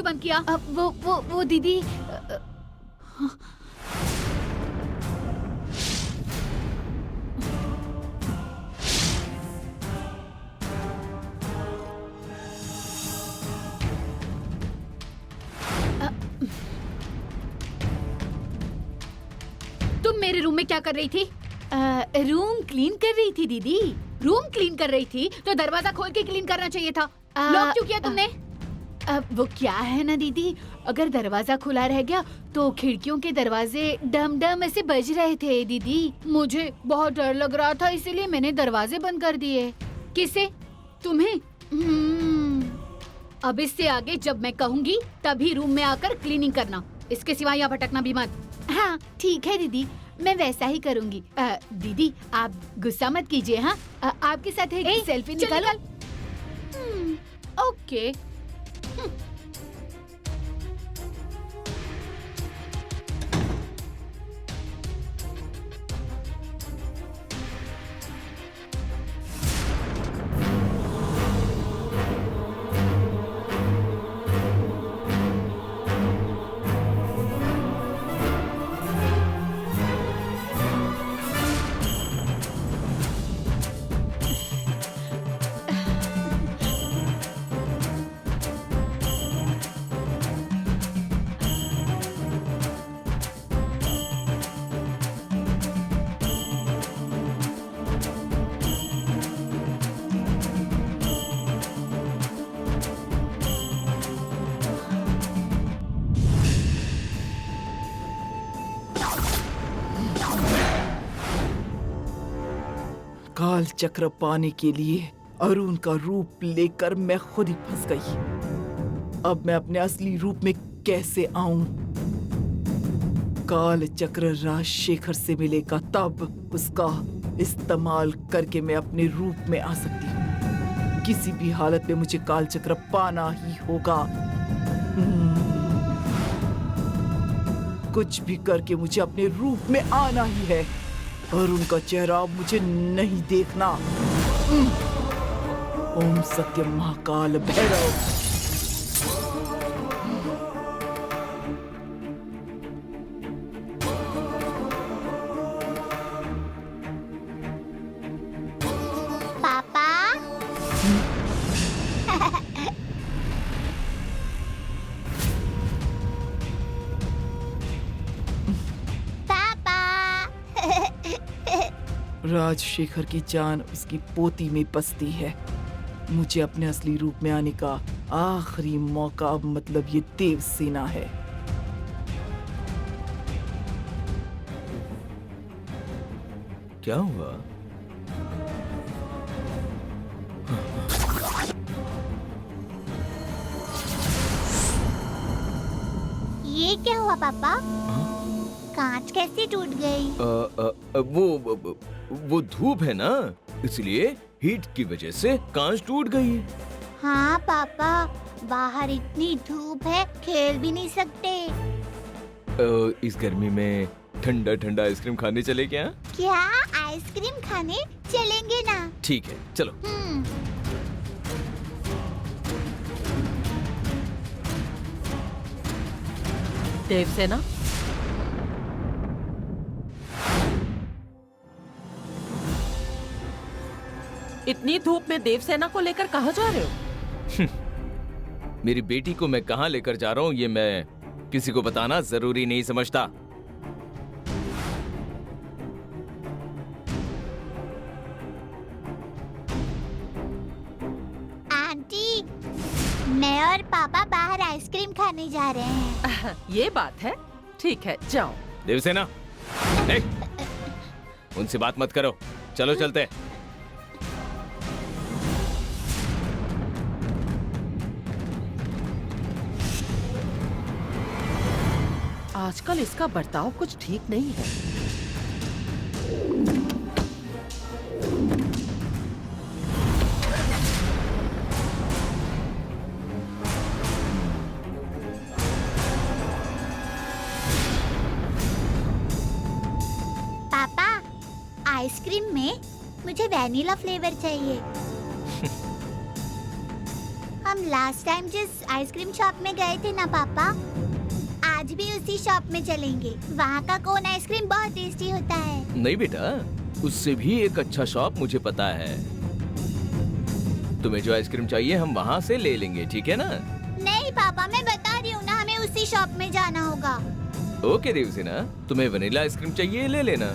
क्यों बंद किया? वो दीदी तुम मेरे रूम में क्या कर रही थी? रूम क्लीन कर रही थी दीदी। रूम क्लीन कर रही थी तो दरवाजा खोल के क्लीन करना चाहिए था। लॉक क्यों किया तुमने? वो क्या है ना दीदी, अगर दरवाजा खुला रह गया तो खिड़कियों के दरवाजे डम डम ऐसे बज रहे थे दीदी। मुझे बहुत डर लग रहा था, इसीलिए मैंने दरवाजे बंद कर दिए। किसे? तुम्हें? अब इससे आगे जब मैं कहूँगी तभी रूम में आकर क्लीनिंग करना, इसके सिवा यहाँ भटकना भी मत। हाँ ठीक है दीदी, मैं वैसा ही करूँगी। दीदी आप गुस्सा मत कीजिए। हाँ आपके साथ एक सेल्फी निकालो। ओके। काल चक्र पाने के लिए अरुण का रूप लेकर मैं खुद ही फंस गई। अब मैं अपने असली रूप में कैसे आऊं? काल चक्र राजशेखर से मिलेगा तब उसका इस्तेमाल करके मैं अपने रूप में आ सकती हूँ। किसी भी हालत में मुझे काल चक्र पाना ही होगा। कुछ भी करके मुझे अपने रूप में आना ही है और उनका चेहरा मुझे नहीं देखना। ओम सत्यम महाकाल भैरव। पापा राजशेखर की जान उसकी पोती में बसती है। मुझे अपने असली रूप में आने का आखिरी मौका अब मतलब ये देवसेना है। क्या हुआ? ये क्या हुआ पापा? कांच कैसे टूट गई? वो धूप है ना, इसलिए हीट की वजह से कांच टूट गई। हाँ पापा, बाहर इतनी धूप है, खेल भी नहीं सकते। इस गर्मी में ठंडा ठंडा आइसक्रीम खाने चले क्या? क्या आइसक्रीम खाने चलेंगे ना? ठीक है चलो। देवसेना, इतनी धूप में देवसेना को लेकर कहाँ जा रहे हो? मेरी बेटी को मैं कहाँ लेकर जा रहा हूँ ये मैं किसी को बताना जरूरी नहीं समझता। आंटी, मैं और पापा बाहर आइसक्रीम खाने जा रहे हैं। ये बात है, ठीक है जाओ। देवसेना, उनसे बात मत करो, चलो चलते। आजकल इसका बर्ताव कुछ ठीक नहीं है। पापा, आइसक्रीम में मुझे वैनिला फ्लेवर चाहिए। हम लास्ट टाइम जिस आइसक्रीम शॉप में गए थे ना पापा, आज भी उसी शॉप में चलेंगे। वहाँ का कोन आइसक्रीम बहुत टेस्टी होता है। नहीं बेटा, उससे भी एक अच्छा शॉप मुझे पता है। तुम्हें जो आइसक्रीम चाहिए हम वहाँ से ले लेंगे, ठीक है ना? नहीं पापा, मैं बता रही हूँ ना, हमें उसी शॉप में जाना होगा। ओके देवसेना, तुम्हें वनीला आइसक्रीम चाहिए, ले लेना।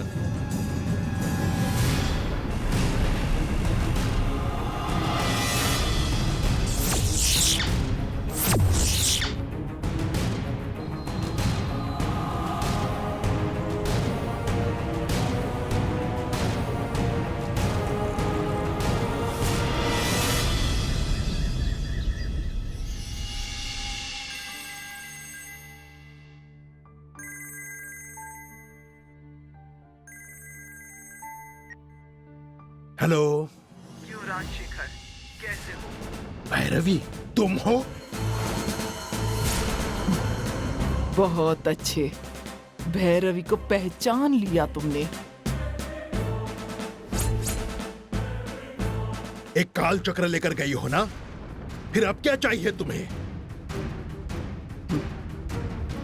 हेलो। क्यों राजशेखर, कैसे हो? भैरवी, तुम हो? बहुत अच्छे, भैरवी को पहचान लिया तुमने। एक काल चक्र लेकर गई हो ना? फिर अब क्या चाहिए तुम्हें?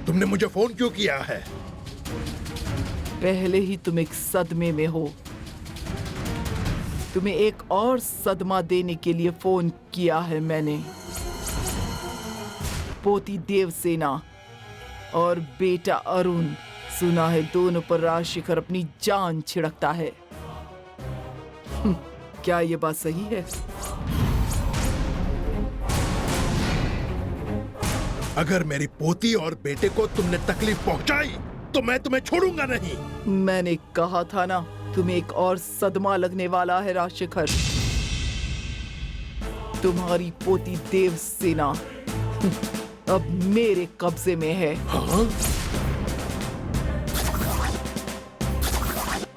तुमने मुझे फोन क्यों किया है? पहले ही तुम एक सदमे में हो, तुम्हें एक और सदमा देने के लिए फोन किया है मैंने। पोती देवसेना और बेटा अरुण, सुना है दोनों पर राजशेखर अपनी जान छिड़कता है। क्या ये बात सही है? अगर मेरी पोती और बेटे को तुमने तकलीफ पहुंचाई तो मैं तुम्हें छोड़ूंगा नहीं। मैंने कहा था ना, तुम्हें एक और सदमा लगने वाला है राजशेखर। तुम्हारी पोती देवसेना अब मेरे कब्जे में है। हाँ?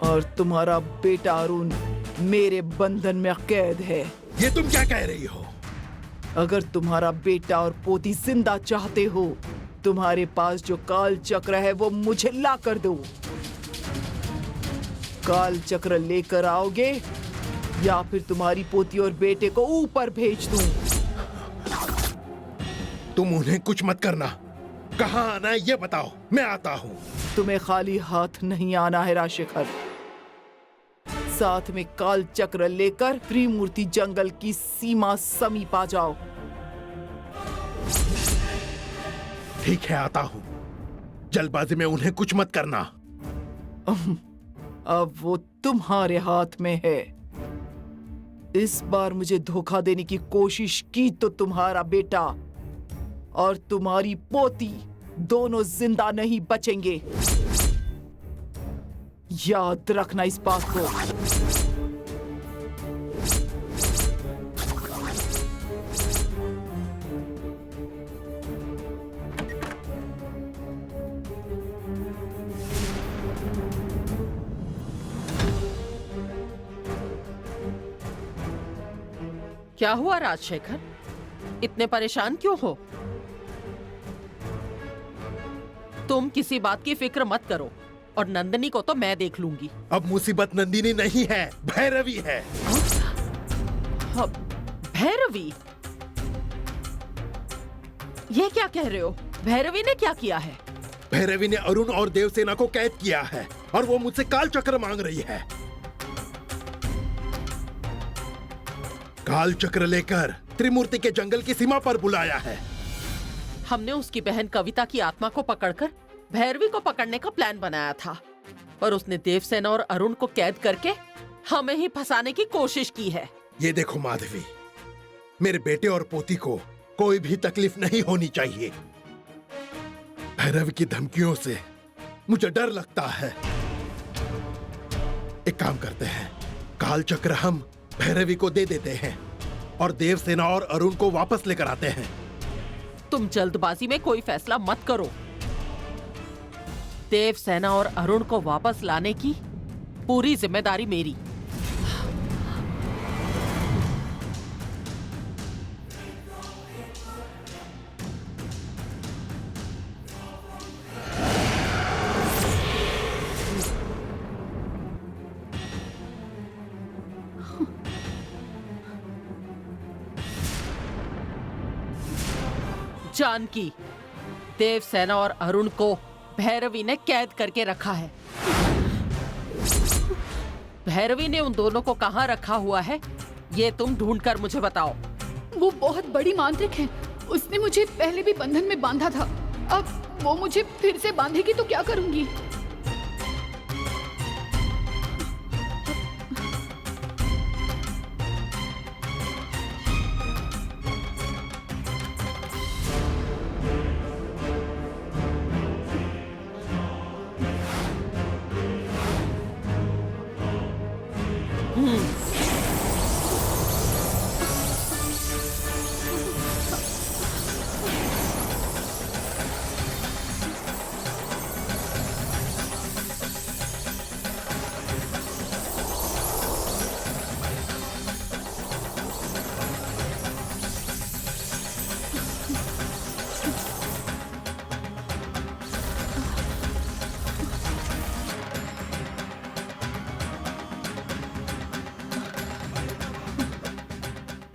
और तुम्हारा बेटा अरुण मेरे बंधन में कैद है। ये तुम क्या कह रही हो? अगर तुम्हारा बेटा और पोती जिंदा चाहते हो, तुम्हारे पास जो काल चक्र है वो मुझे ला कर दो। काल चक्र लेकर आओगे या फिर तुम्हारी पोती और बेटे को ऊपर भेज दूं। तुम उन्हें कुछ मत करना। कहाँ आना है ये बताओ, मैं आता हूँ। तुम्हें खाली हाथ नहीं आना है राजशेखर, साथ में काल चक्र लेकर त्रिमूर्ति जंगल की सीमा समीप आ जाओ। ठीक है, आता हूँ। जल्दबाजी में उन्हें कुछ मत करना। अब वो तुम्हारे हाथ में है। इस बार मुझे धोखा देने की कोशिश की तो तुम्हारा बेटा और तुम्हारी पोती दोनों जिंदा नहीं बचेंगे। याद रखना इस बात को। क्या हुआ राजशेखर, इतने परेशान क्यों हो? तुम किसी बात की फिक्र मत करो और नंदिनी को तो मैं देख लूंगी। अब मुसीबत नंदिनी नहीं है, भैरवी है। भैरवी? ये क्या कह रहे हो? भैरवी ने क्या किया है? भैरवी ने अरुण और देवसेना को कैद किया है और वो मुझसे काल चक्र मांग रही है। काल चक्र लेकर त्रिमूर्ति के जंगल की सीमा पर बुलाया है। हमने उसकी बहन कविता की आत्मा को पकड़कर भैरवी को पकड़ने का प्लान बनाया था, पर उसने देवसेना और अरुण को कैद करके हमें ही फंसाने की कोशिश की है। ये देखो माधवी, मेरे बेटे और पोती को कोई भी तकलीफ नहीं होनी चाहिए। भैरवी की धमकियों से मुझे डर लगता है। एक काम करते हैं, काल चक्र हम भैरवी को दे देते हैं और देवसेना और अरुण को वापस लेकर आते हैं। तुम जल्दबाजी में कोई फैसला मत करो। देवसेना और अरुण को वापस लाने की पूरी जिम्मेदारी मेरी। जानकी, देवसेना और अरुण को भैरवी ने कैद करके रखा है। भैरवी ने उन दोनों को कहाँ रखा हुआ है, ये तुम ढूंढ कर मुझे बताओ। वो बहुत बड़ी मांत्रिक है। उसने मुझे पहले भी बंधन में बांधा था। अब वो मुझे फिर से बांधेगी तो क्या करूंगी?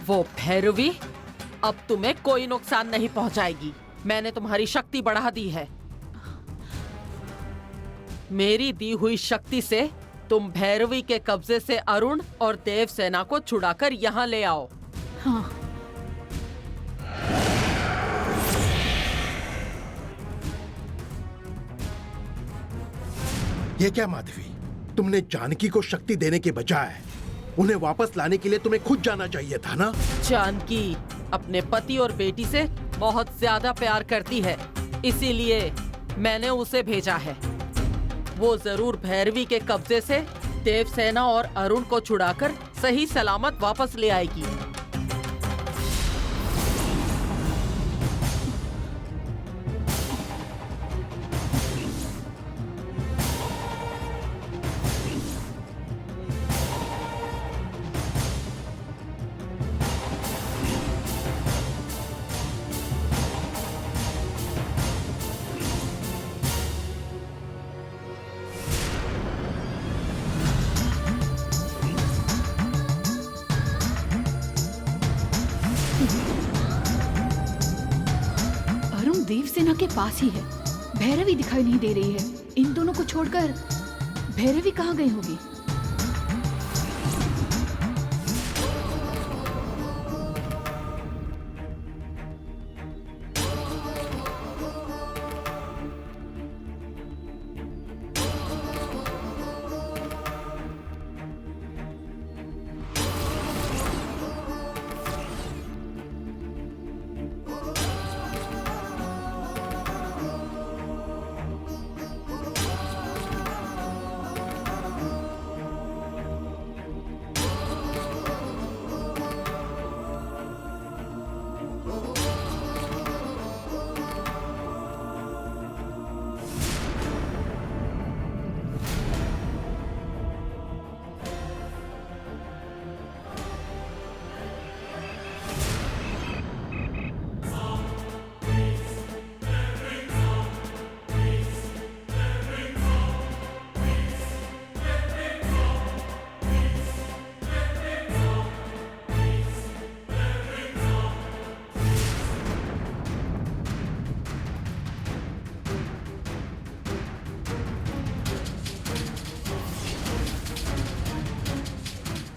वो भैरवी अब तुम्हें कोई नुकसान नहीं पहुंचाएगी। मैंने तुम्हारी शक्ति बढ़ा दी है। मेरी दी हुई शक्ति से तुम भैरवी के कब्जे से अरुण और देवसेना को छुड़ाकर यहाँ ले आओ। हाँ। ये क्या माधवी, तुमने जानकी को शक्ति देने के बजाय उन्हें वापस लाने के लिए तुम्हें खुद जाना चाहिए था ना? जानकी अपने पति और बेटी से बहुत ज्यादा प्यार करती है, इसीलिए मैंने उसे भेजा है। वो जरूर भैरवी के कब्जे से देवसेना और अरुण को छुड़ाकर सही सलामत वापस ले आएगी। अरुण देवसेना के पास ही है। भैरवी दिखाई नहीं दे रही है। इन दोनों को छोड़कर भैरवी कहाँ गई होगी?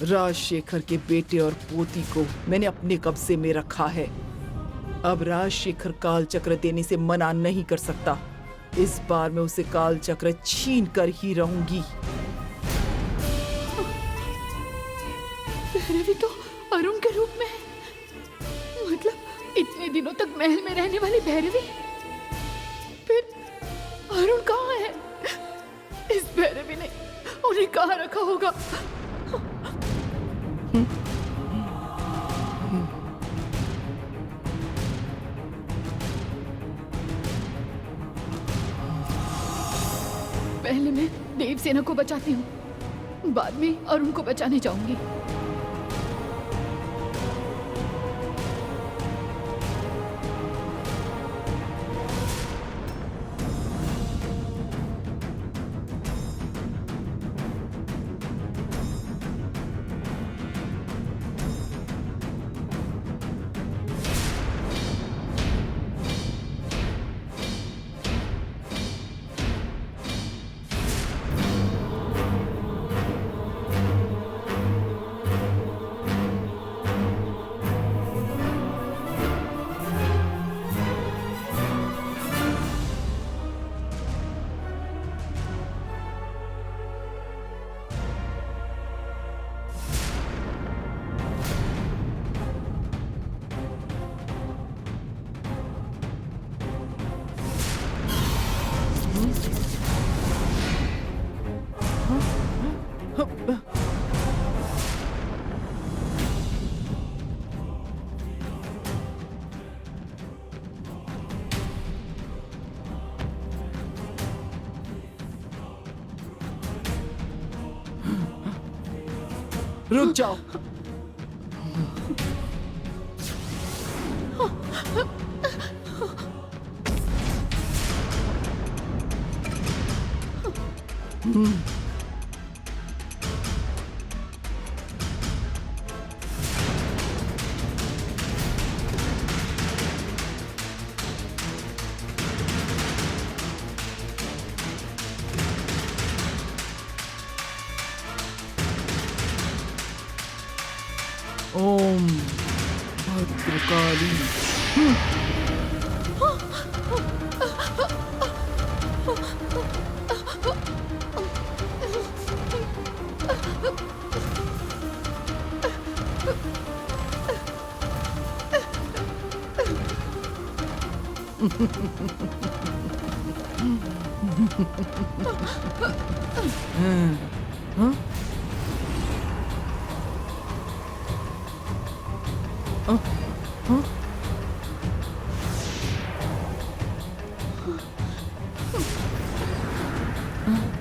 राजशेखर के बेटे और पोती को मैंने अपने कब्जे में रखा है। अब राजशेखर काल चक्र देने से मना नहीं कर सकता। इस बार मैं उसे काल चक्र छीन कर ही रहूंगी। भैरवी तो अरुण के रूप में है। मतलब इतने दिनों तक महल में रहने वाली भैरवी फिर अरुण कहाँ है? इस भैरवी ने उन्हें कहाँ रखा होगा? पहले मैं देवसेना को बचाती हूँ, बाद में अरुण को बचाने जाऊंगी। रुक जाओ। ओम भद्रकाली।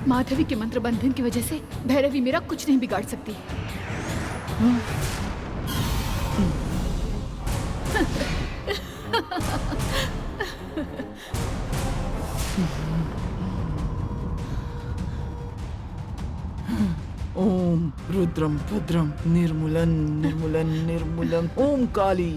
माधवी के मंत्र बंधन की वजह से भैरवी मेरा कुछ नहीं बिगाड़ सकती। ओम रुद्रम भद्रम निर्मूलन निर्मूलन निर्मूलन ओम काली।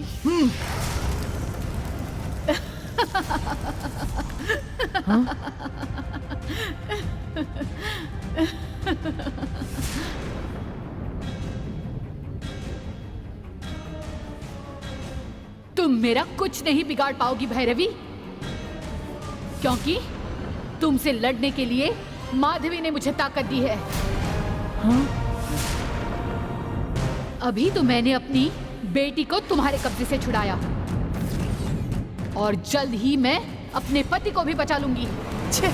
तुम मेरा कुछ नहीं बिगाड़ पाओगी भैरवी, क्योंकि तुमसे लड़ने के लिए माधवी ने मुझे ताकत दी है। अभी तो मैंने अपनी बेटी को तुम्हारे कब्जे से छुड़ाया और जल्द ही मैं अपने पति को भी बचा लूंगी। छे!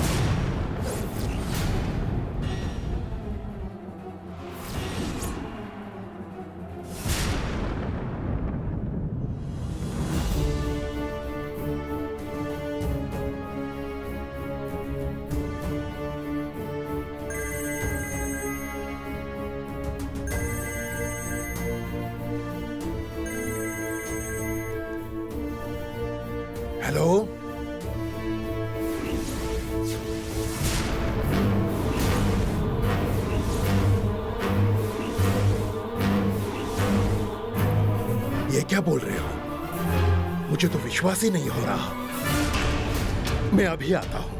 हेलो, ये क्या बोल रहे हो? मुझे तो विश्वास ही नहीं हो रहा। मैं अभी आता हूं।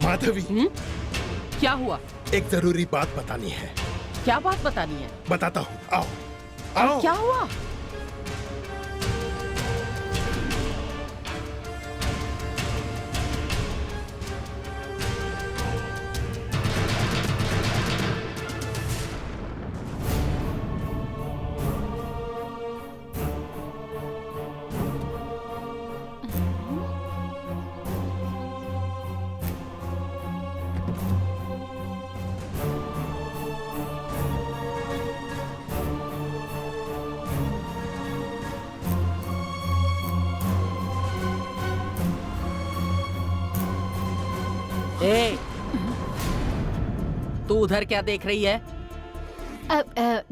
माधवी, क्या हुआ? एक जरूरी बात बतानी है। क्या बात बतानी है? बताता हूं, आओ आओ। क्या हुआ? ए, तू उधर क्या देख रही है?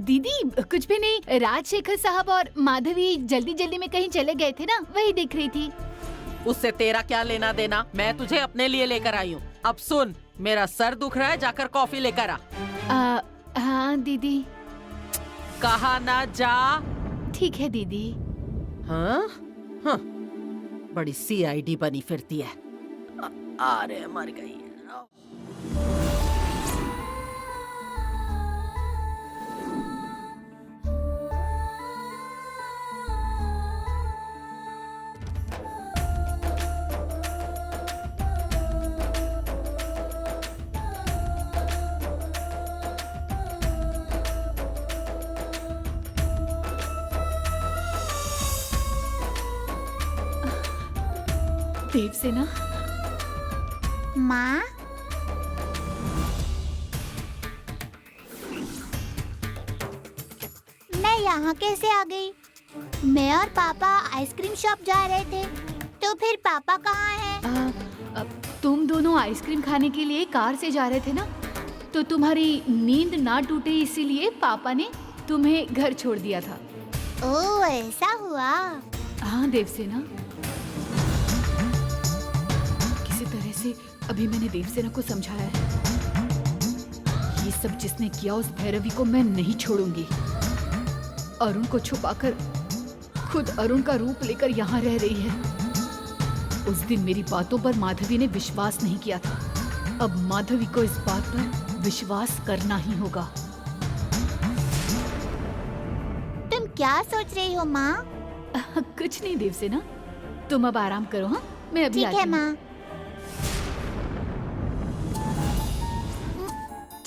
दीदी कुछ भी नहीं, राजशेखर साहब और माधवी जल्दी जल्दी में कहीं चले गए थे ना, वही देख रही थी। उससे तेरा क्या लेना देना? मैं तुझे अपने लिए लेकर आई हूँ। अब सुन, मेरा सर दुख रहा है, जाकर कॉफी लेकर आ। हाँ दीदी। कहा ना जा। ठीक है दीदी। हाँ? हाँ, बड़ी CID बनी फिरती है। अरे मर गई। देवसेना, माँ, मैं यहाँ कैसे आ गई? मैं और पापा आइसक्रीम शॉप जा रहे थे, तो फिर पापा कहाँ हैं? अब तुम दोनों आइसक्रीम खाने के लिए कार से जा रहे थे ना, तो तुम्हारी नींद ना टूटे इसीलिए पापा ने तुम्हें घर छोड़ दिया था। ओह, ऐसा हुआ। हाँ देवसेना, किसी तरह से अभी मैंने देवसेना को समझाया है। ये सब जिसने किया उस भैरवी को मैं नहीं छोड़ूंगी। अरुण को छुपाकर खुद अरुण का रूप लेकर यहाँ रह रही है। उस दिन मेरी बातों पर माधवी ने विश्वास नहीं किया था। अब माधवी को इस बात पर विश्वास करना ही होगा। तुम क्या सोच रही हो माँ? कुछ नहीं देवसेना, तुम अब आराम करो। हाँ, मैं अभी ठीक आती है हूँ। माँ।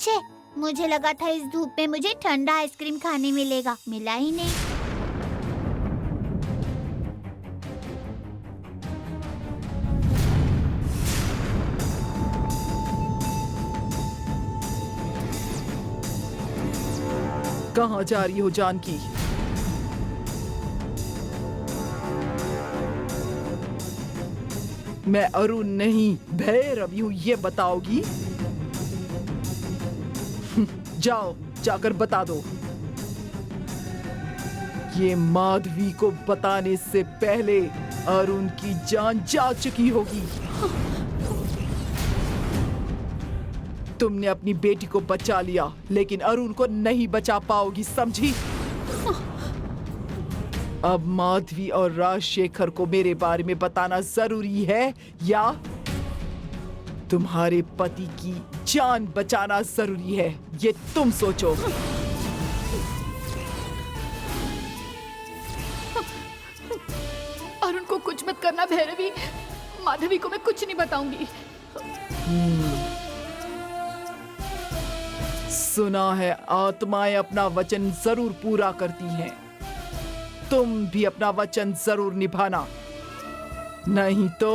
छे, मुझे लगा था इस धूप में मुझे ठंडा आइसक्रीम खाने मिलेगा, मिला ही नहीं। कहाँ जा रही हो जानकी? मैं अरुण नहीं भैरवी हूँ, ये बताओगी? जाओ, जाकर बता दो। ये माधवी को बताने से पहले अरुण की जान जा चुकी होगी। तुमने अपनी बेटी को बचा लिया, लेकिन अरुण को नहीं बचा पाओगी, समझी? अब माधवी और राजशेखर को मेरे बारे में बताना जरूरी है या तुम्हारे पति की जान बचाना जरूरी है? ये तुम सोचो। अरुण को कुछ मत करना भैरवी, माधवी को मैं कुछ नहीं बताऊंगी। सुना है आत्माएं अपना वचन जरूर पूरा करती हैं। तुम भी अपना वचन जरूर निभाना, नहीं तो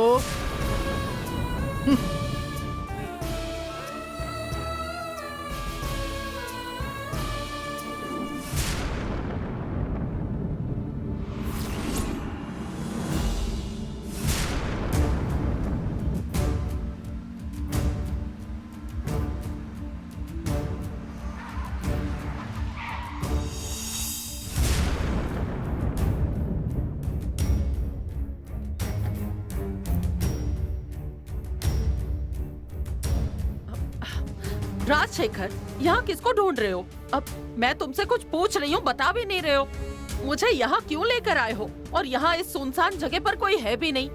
राजशेखर, यहाँ किसको ढूंढ रहे हो? अब मैं तुमसे कुछ पूछ रही हूँ, बता भी नहीं रहे हो। मुझे यहाँ क्यों लेकर आए हो? और यहाँ इस सुनसान जगह पर कोई है भी नहीं।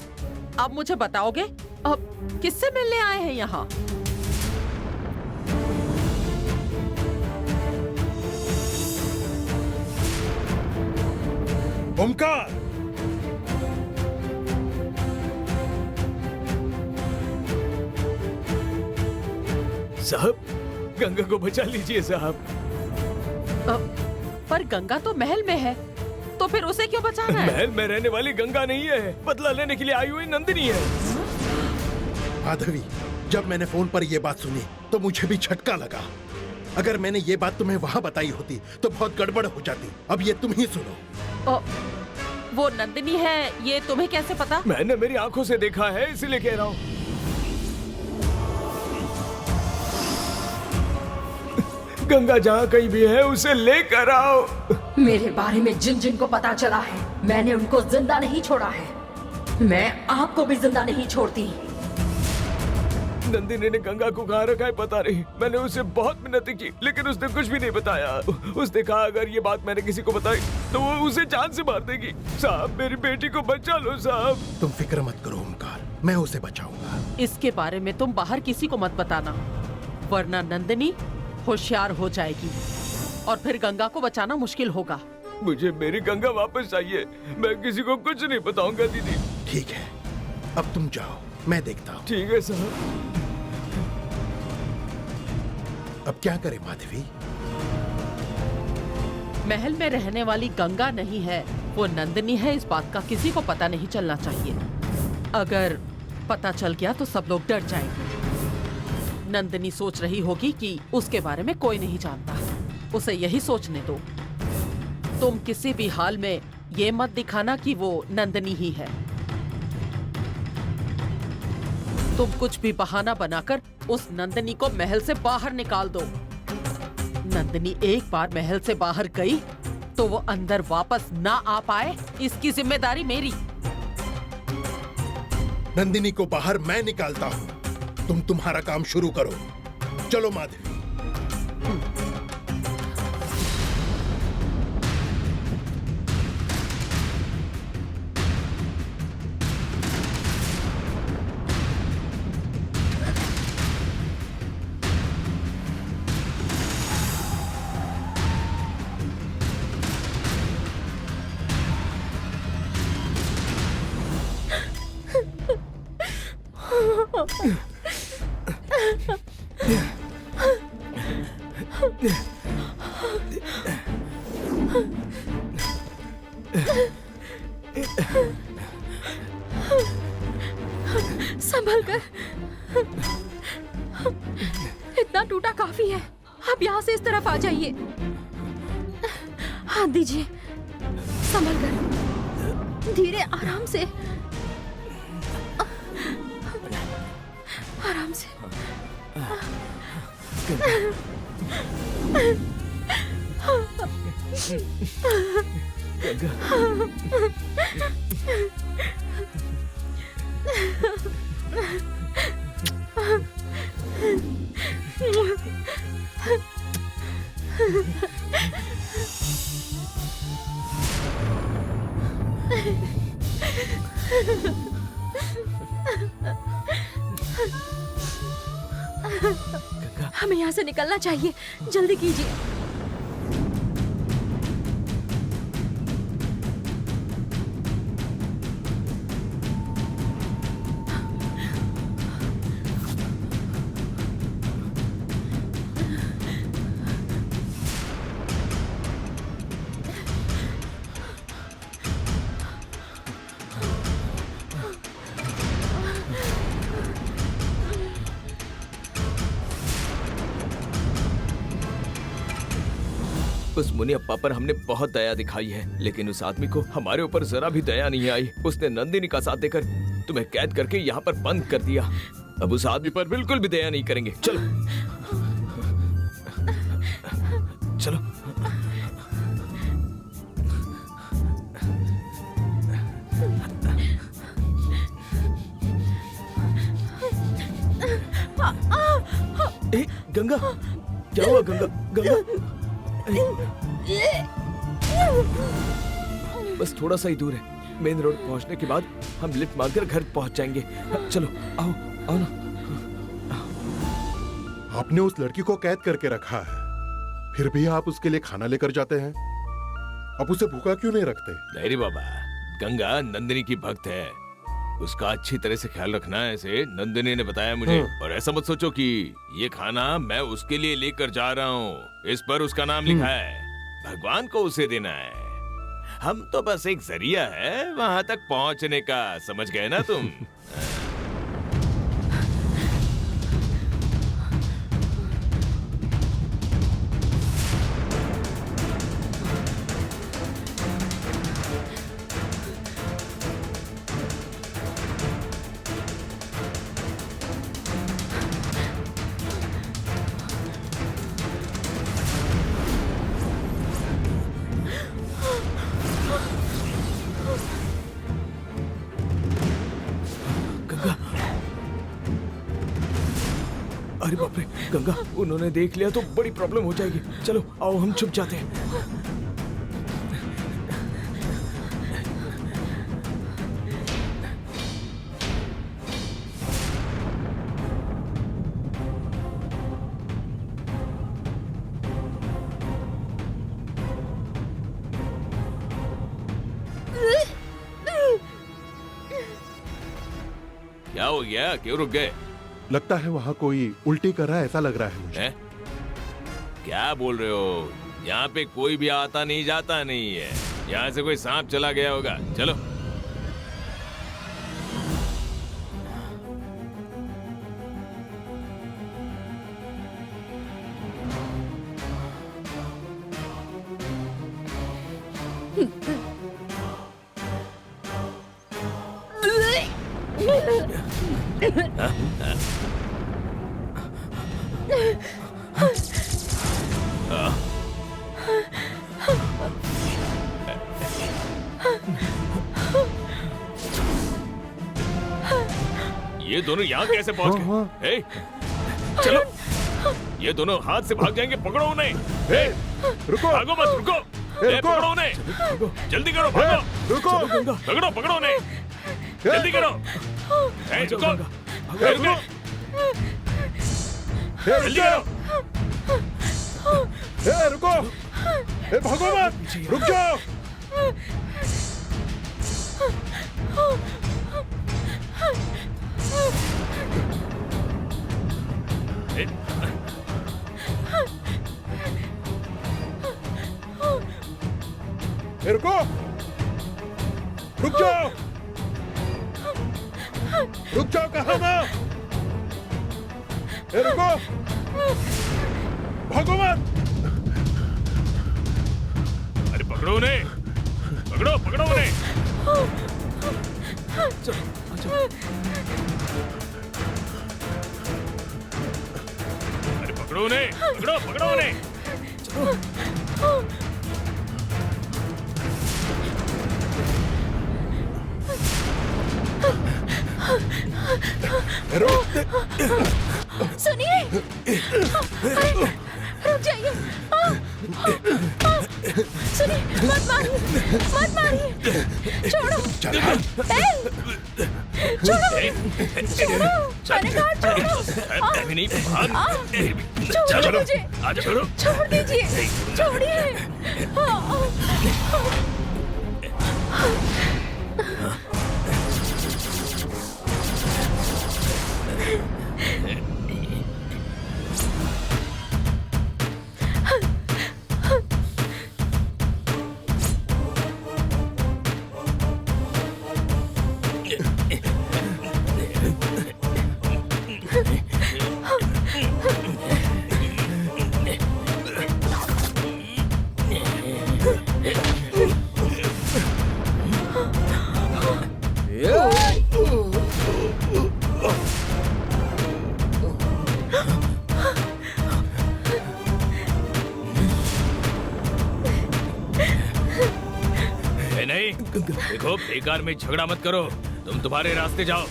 अब मुझे बताओगे अब किससे मिलने आए हैं यहाँ? ओमकार, साहब, गंगा को बचा लीजिए साहब। पर गंगा तो महल में है, तो फिर उसे क्यों बचाना है? महल में रहने वाली गंगा नहीं है, बदला लेने के लिए आई हुई नंदिनी है। माधवी, जब मैंने फोन पर यह बात सुनी तो मुझे भी झटका लगा। अगर मैंने ये बात तुम्हें वहाँ बताई होती तो बहुत गड़बड़ हो जाती। अब ये तुम ही सुनो। वो नंदिनी है, ये तुम्हें कैसे पता? मैंने मेरी आंखों से देखा है, इसीलिए कह रहा हूँ। गंगा जहाँ कहीं भी है उसे लेकर आओ। मेरे बारे में जिन जिन को पता चला है, मैंने उनको जिंदा नहीं छोड़ा है। मैं आपको भी जिंदा नहीं छोड़ती। नंदिनी ने गंगा को कहाँ रखा है पता नहीं। मैंने उसे बहुत मिन्नतें की, लेकिन उसने कुछ भी नहीं बताया। उसने कहा अगर ये बात मैंने किसी को बताई तो वो उसे जान से मार देगी। साहब, मेरी बेटी को बचा लो साहब। तुम फिक्र मत करो ओमकार, मैं उसे बचाऊंगा। इसके बारे में तुम बाहर किसी को मत बताना, वरना नंदिनी होशियार हो जाएगी और फिर गंगा को बचाना मुश्किल होगा। मुझे मेरी गंगा वापस चाहिए। मैं किसी को कुछ नहीं बताऊंगा दीदी। ठीक है, अब तुम जाओ, मैं देखता हूँ। ठीक है साहब। अब क्या करें माधवी? महल में रहने वाली गंगा नहीं है, वो नंदिनी है। इस बात का किसी को पता नहीं चलना चाहिए। अगर पता चल गया तो सब लोग डर जाएंगे। नंदिनी सोच रही होगी कि उसके बारे में कोई नहीं जानता। उसे यही सोचने दो। तुम किसी भी हाल में ये मत दिखाना कि वो नंदिनी ही है। तुम कुछ भी बहाना बनाकर उस नंदिनी को महल से बाहर निकाल दो। नंदिनी एक बार महल से बाहर गई तो वो अंदर वापस ना आ पाए, इसकी जिम्मेदारी मेरी। नंदिनी को बाहर मैं निकालता हूँ, तुम तुम्हारा काम शुरू करो। चलो माधवी। संभल कर, इतना टूटा काफी है। आप यहाँ से इस तरफ आ जाइए। हाथ दीजिए, संभल कर, धीरे, आराम से, आराम से। हमें यहाँ से निकलना चाहिए, जल्दी कीजिए। उस मुनियप्पा पर हमने बहुत दया दिखाई है, लेकिन उस आदमी को हमारे ऊपर जरा भी दया नहीं आई। उसने नंदिनी का साथ देकर तुम्हें कैद करके यहाँ पर बंद कर दिया। अब उस आदमी पर बिल्कुल भी दया नहीं करेंगे। चलो चलो। ए, गंगा, क्या हुआ गंगा? गंगा, बस थोड़ा सा ही दूर है। मेन रोड पहुंचने के बाद हम लिफ्ट मारकर घर पहुंच जाएंगे। चलो आओ आओ ना। आपने उस लड़की को कैद करके रखा है, फिर भी आप उसके लिए खाना लेकर जाते हैं। आप उसे भूखा क्यों नहीं रखते? नहीं रे बाबा, गंगा नंदिनी की भक्त है, उसका अच्छी तरह से ख्याल रखना है, ऐसे नंदिनी ने बताया मुझे। और ऐसा मत सोचो कि ये खाना मैं उसके लिए लेकर जा रहा हूँ। इस पर उसका नाम लिखा है, भगवान को उसे देना है। हम तो बस एक जरिया है वहां तक पहुंचने का, समझ गए ना तुम? अरे बाप रे गंगा, उन्होंने देख लिया तो बड़ी प्रॉब्लम हो जाएगी। चलो आओ हम छुप जाते हैं। क्या हो गया, क्यों रुक गए? लगता है वहाँ कोई उल्टी कर रहा है, ऐसा लग रहा है मुझे। है? क्या बोल रहे हो? यहाँ पे कोई भी आता नहीं जाता नहीं है, यहाँ से कोई सांप चला गया होगा। चलो। ये दोनों यहाँ कैसे पहुंच गए? ए, चलो, ये दोनों हाथ से भाग जाएंगे, पकड़ो उन्हें। ए, रुको, भागो मत, रुको। ए, पकड़ो उन्हें, जल्दी करो, भागो। रुको, पकड़ो उन्हें, जल्दी करो। ए, रुको, रुको, जल्दी करो। रुको, भागो मत, रुक जाओ। ए, रुको, रुक जाओ, कहा ना? रुको, भागो मत। अरे पकड़ो उन्हें, पकड़ो उन्हें। अरे पकड़ो उन्हें, पकड़ो उन्हें। सुनिए, रुक जाइए। सुनिए, मत मारिए, छोड़ो। छोड़ो, मैंने कहा छोड़ो। अभी नहीं, भाग। छोड़ो मुझे, आजा, छोड़ो। छोड़ दीजिए, छोड़िए। नहीं, देखो, बेकार में झगड़ा मत करो, तुम तुम्हारे रास्ते जाओ।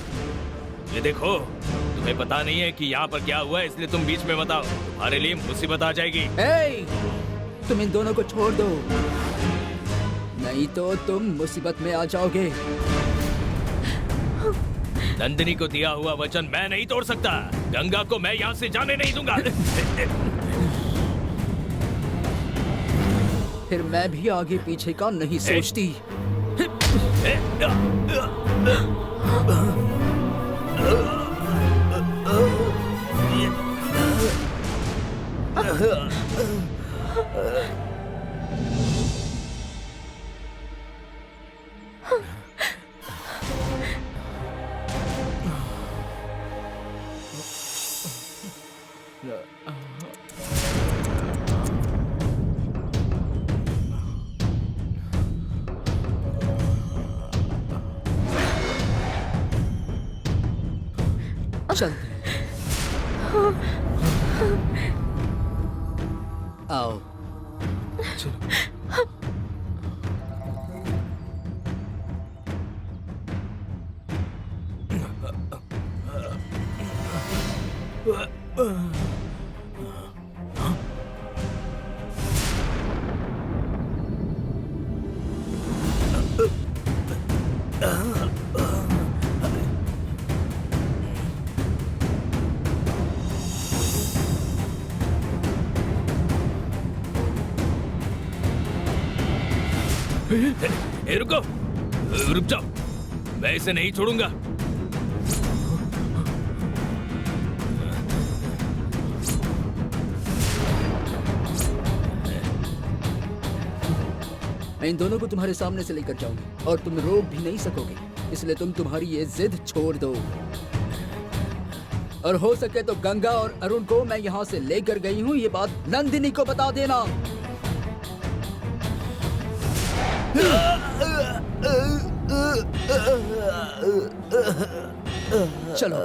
ये देखो, तुम्हें पता नहीं है कि यहाँ पर क्या हुआ है, इसलिए तुम बीच में मत आओ, तुम्हारे लिए मुसीबत आ जाएगी। तुम इन दोनों को छोड़ दो, नहीं तो तुम मुसीबत में आ जाओगे। नंदिनी को दिया हुआ वचन मैं नहीं तोड़ सकता। गंगा को मैं यहाँ से जाने नहीं दूंगा। फिर मैं भी आगे पीछे का नहीं सोचती। चलते आओ। रुको, रुक जाओ, मैं इसे नहीं छोड़ूंगा। मैं इन दोनों को तुम्हारे सामने से लेकर जाऊंगी और तुम रोक भी नहीं सकोगे, इसलिए तुम तुम्हारी ये जिद छोड़ दो। और हो सके तो गंगा और अरुण को मैं यहाँ से लेकर गई हूँ, ये बात नंदिनी को बता देना। चलो।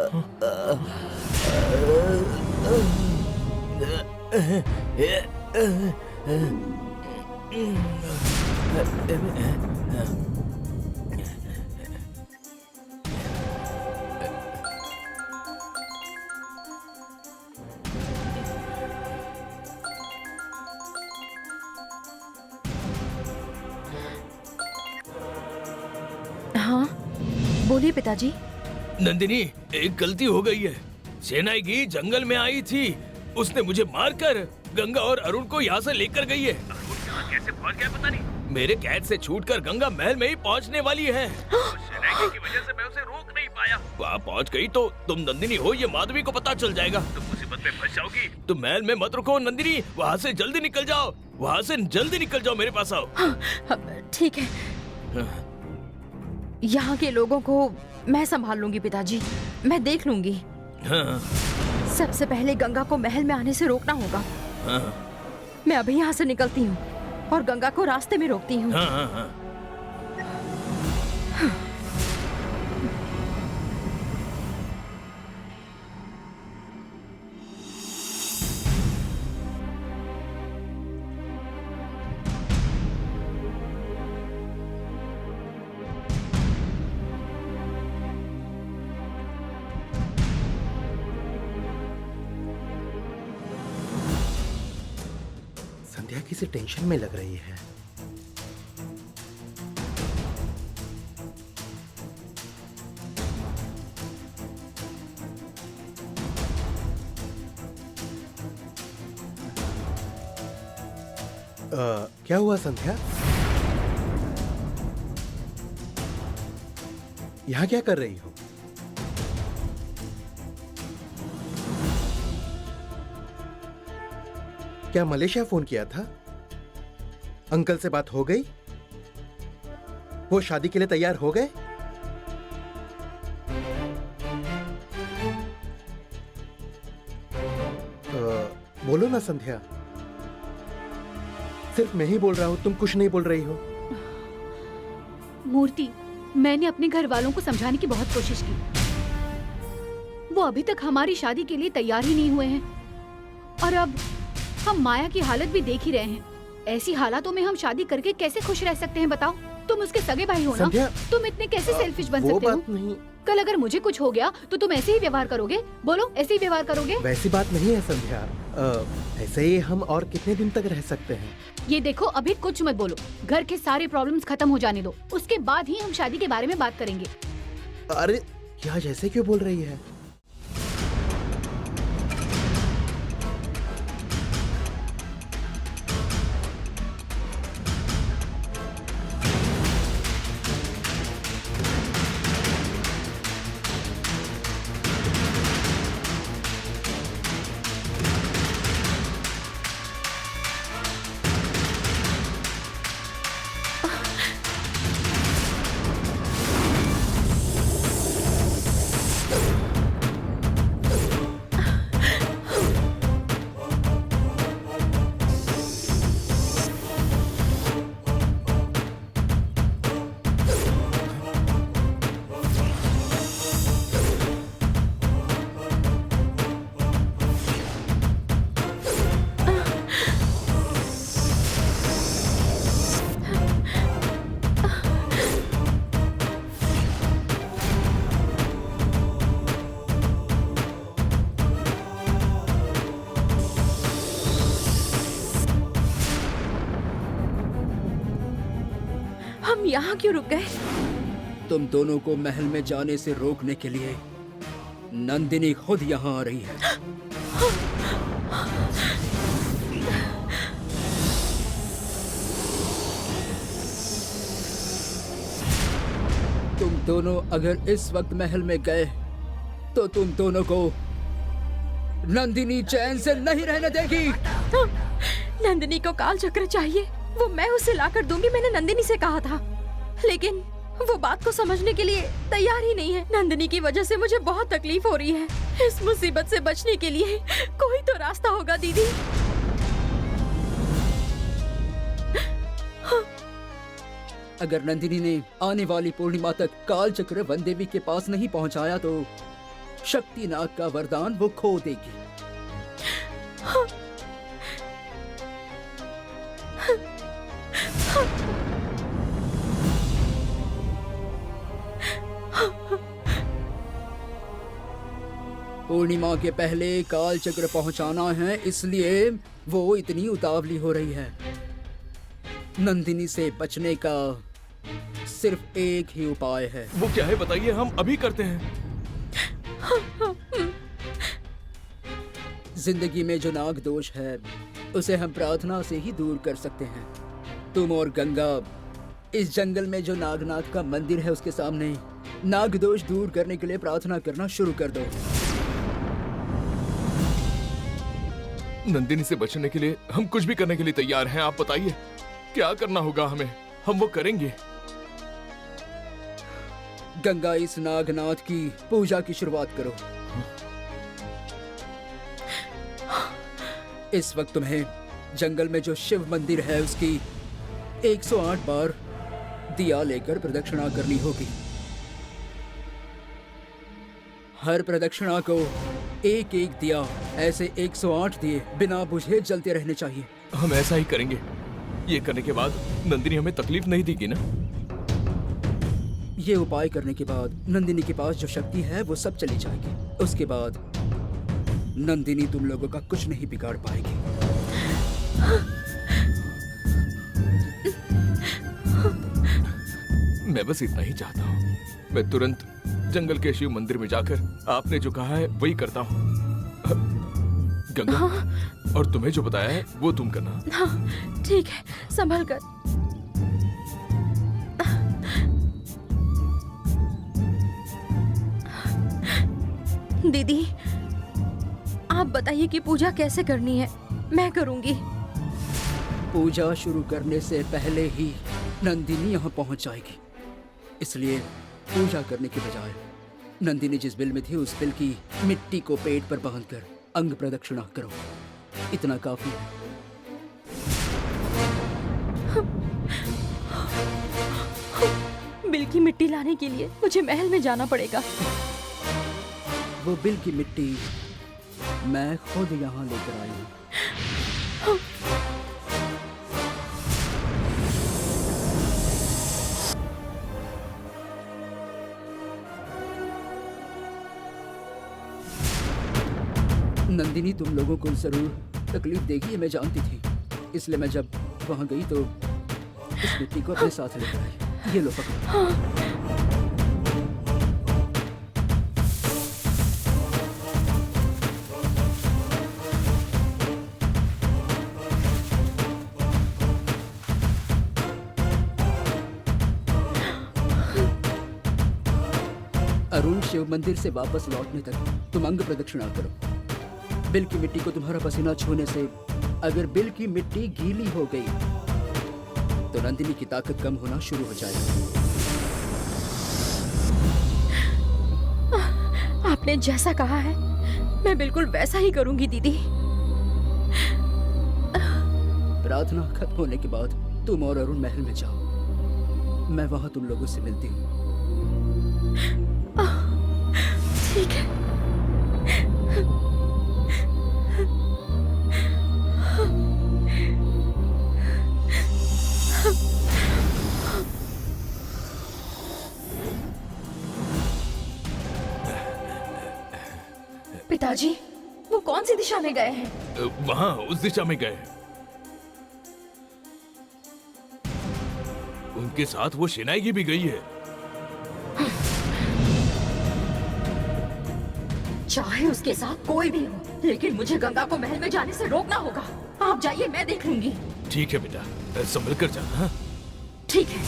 हाँ, बोलिए पिताजी। नंदिनी, एक गलती हो गई है। सेनागी जंगल में आई थी, उसने मुझे मारकर गंगा और अरुण को यहाँ से लेकर गई है। अरुण यहाँ कैसे पहुँच गया पता नहीं। मेरे कैद से छूटकर गंगा महल में ही पहुँचने वाली है। सेनागी की वजह से मैं उसे रोक नहीं पाया। वहाँ पहुँच गई तो तुम नंदिनी हो ये माधवी को पता चल जाएगा। तुम मुसीबत में फंस जाओगी। तुम महल में मत रुको नंदिनी, वहाँ से जल्दी निकल जाओ। वहाँ से जल्दी निकल जाओ, मेरे पास आओ। ठीक है, यहाँ के लोगों को मैं संभाल लूंगी पिताजी, मैं देख लूंगी। हाँ। सबसे पहले गंगा को महल में आने से रोकना होगा। हाँ। मैं अभी यहाँ से निकलती हूँ और गंगा को रास्ते में रोकती हूँ। हाँ, हाँ, हाँ। संध्या किसी टेंशन में लग रही है। क्या हुआ संध्या? यहाँ क्या कर रही हो? क्या मलेशिया फोन किया था? अंकल से बात हो गई? वो शादी के लिए तैयार हो गए? बोलो ना संध्या। सिर्फ मैं ही बोल रहा हूँ, तुम कुछ नहीं बोल रही हो। मूर्ति, मैंने अपने घर वालों को समझाने की बहुत कोशिश की। वो अभी तक हमारी शादी के लिए तैयार ही नहीं हुए हैं और अब हम माया की हालत भी देख ही रहे हैं। ऐसी हालातों में हम शादी करके कैसे खुश रह सकते हैं बताओ? तुम उसके सगे भाई हो ना? तुम इतने कैसे सेल्फिश बन सकते हो? नहीं। कल अगर मुझे कुछ हो गया तो तुम ऐसे ही व्यवहार करोगे? बोलो, ऐसे ही व्यवहार करोगे? वैसी बात नहीं है संध्या। ऐसे ही हम और कितने दिन तक रह सकते हैं? ये देखो, अभी कुछ मत बोलो। घर के सारे प्रॉब्लम्स खत्म हो जाने दो, उसके बाद ही हम शादी के बारे में बात करेंगे। अरे क्या जैसे क्यों बोल रही है? हम यहाँ क्यों रुक गए? तुम दोनों को महल में जाने से रोकने के लिए नंदिनी खुद यहाँ आ रही है। तुम दोनों अगर इस वक्त महल में गए तो तुम दोनों को नंदिनी चैन से नहीं रहने देगी। नंदिनी को काल चक्र चाहिए, वो मैं उसे लाकर दूंगी, मैंने नंदिनी से कहा था। लेकिन वो बात को समझने के लिए तैयार ही नहीं है। नंदिनी की वजह से मुझे बहुत तकलीफ हो रही है। इस मुसीबत से बचने के लिए कोई तो रास्ता होगा दीदी। अगर नंदिनी ने आने वाली पूर्णिमा तक काल चक्र वन देवी के पास नहीं पहुंचाया तो शक्ति नाग का वरदान वो खो देगी। पूर्णिमा के पहले काल चक्र पहुंचाना है, इसलिए वो इतनी उतावली हो रही है। नंदिनी से बचने का सिर्फ एक ही उपाय है। वो क्या है बताइए, हम अभी करते हैं। जिंदगी में जो नाग दोष है उसे हम प्रार्थना से ही दूर कर सकते हैं। तुम और गंगा इस जंगल में जो नागनाथ का मंदिर है उसके सामने नाग दोष दूर करने के लिए प्रार्थना करना शुरू कर दो। नंदिनी से बचने के लिए हम कुछ भी करने के लिए तैयार हैं। आप बताइए क्या करना होगा हमें, हम वो करेंगे। गंगा, इस नागनाथ की पूजा की शुरुआत करो। इस वक्त तुम्हें जंगल में जो शिव मंदिर है उसकी 108 बार दिया लेकर प्रदक्षिणा करनी होगी। हर प्रदक्षिणा को एक एक दिया, ऐसे 108 दिए बिना बुझे जलते रहने चाहिए। हम ऐसा ही करेंगे। ये करने के बाद नंदिनी हमें तकलीफ नहीं देगी ना? ये उपाय करने के बाद नंदिनी के पास जो शक्ति है वो सब चली जाएगी। उसके बाद नंदिनी तुम लोगों का कुछ नहीं बिगाड़ पाएगी। मैं बस इतना ही चाहता हूँ। मैं तुरंत जंगल के शिव मंदिर में जाकर आपने जो कहा है वही करता हूँ। गंगा, और तुम्हें जो बताया है वो तुम करना। हाँ, ठीक है, संभल कर। दीदी, आप बताइए कि पूजा कैसे करनी है, मैं करूंगी। पूजा शुरू करने से पहले ही नंदिनी यहाँ पहुँच जाएगी, इसलिए पूजा करने के बजाय नंदिनी जिस बिल में थी उस बिल की मिट्टी को पेट पर बांधकर अंग प्रदक्षिणा करो। इतना काफी है। बिल की मिट्टी लाने के लिए मुझे महल में जाना पड़ेगा। वो बिल की मिट्टी मैं खुद यहाँ लेकर आई हूँ। नंदिनी तुम लोगों को जरूर तकलीफ देगी, ये मैं जानती थी। इसलिए मैं जब वहां गई तो इस मिट्टी को अपने साथ लेकर आई। ये लो पकड़ो। अरुण, शिव मंदिर से वापस लौटने तक तुम अंग प्रदक्षिणा करो। बिल की मिट्टी को तुम्हारा पसीना छूने से अगर बिल की मिट्टी गीली हो गई तो नंदिनी की ताकत कम होना शुरू हो जाएगी। आपने जैसा कहा है मैं बिल्कुल वैसा ही करूंगी दीदी। प्रार्थना खत्म होने के बाद तुम और अरुण महल में जाओ, मैं वहां तुम लोगों से मिलती हूँ। ठीक है। पिताजी, वो कौन सी दिशा में गए हैं? वहाँ उस दिशा में गए। उनके साथ वो शेनाई भी गई है। चाहे उसके साथ कोई भी हो, लेकिन मुझे गंगा को महल में जाने से रोकना होगा। आप जाइए, मैं देख लूंगी। ठीक है बेटा, संभल कर जाना। हाँ? ठीक है।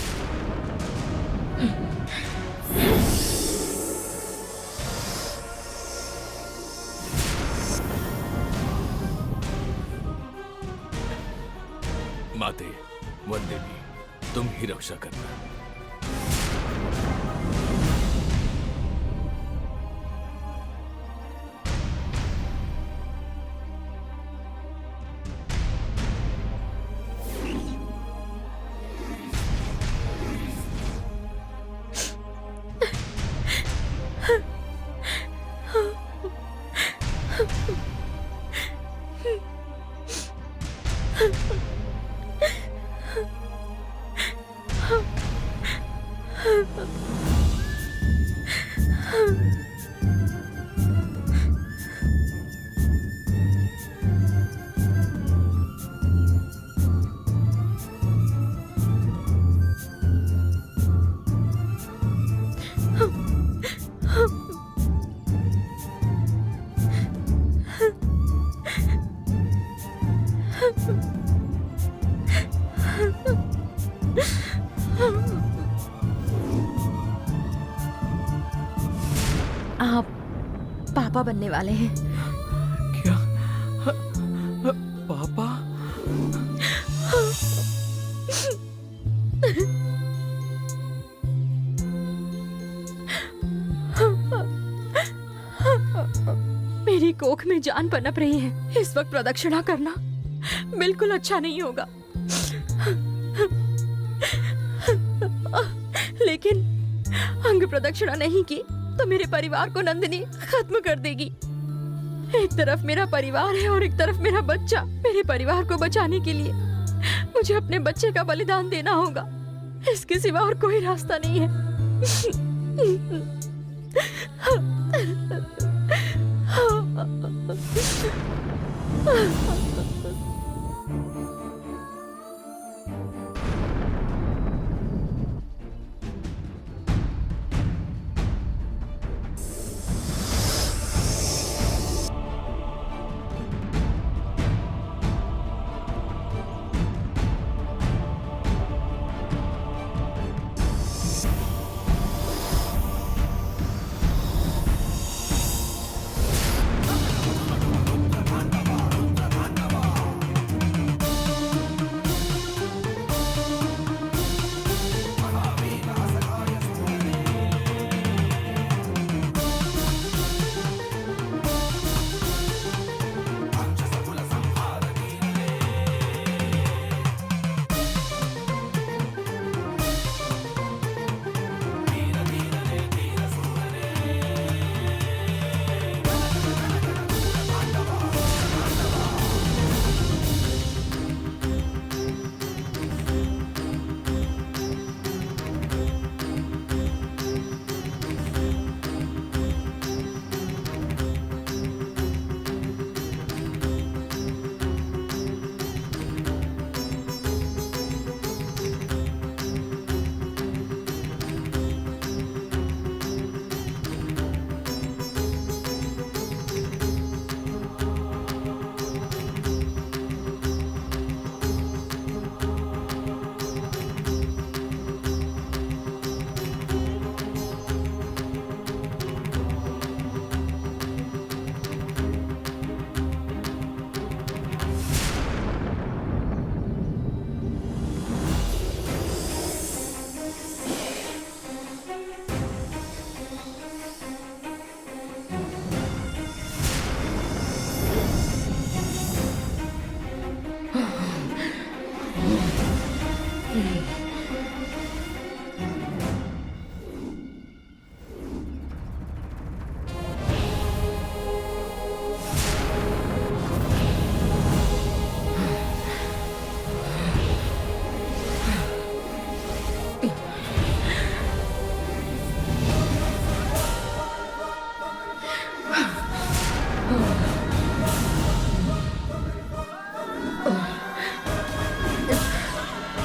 माते वन देवी, तुम ही रक्षा करना। आप पापा बनने वाले हैं। क्या? पापा? मेरी कोख में जान पनप रही है। इस वक्त प्रदक्षिणा करना बिल्कुल अच्छा नहीं होगा। लेकिन अंग प्रदक्षिणा नहीं की तो मेरे परिवार को नंदिनी खत्म कर देगी। एक तरफ मेरा परिवार है और एक तरफ मेरा बच्चा। मेरे परिवार को बचाने के लिए मुझे अपने बच्चे का बलिदान देना होगा। इसके सिवा और कोई रास्ता नहीं है।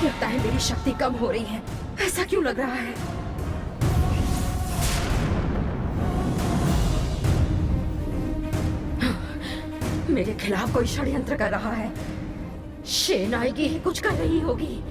लगता है मेरी शक्ति कम हो रही है। ऐसा क्यों लग रहा है? मेरे खिलाफ कोई षड्यंत्र कर रहा है। शेन आएगी ही कुछ कर रही होगी।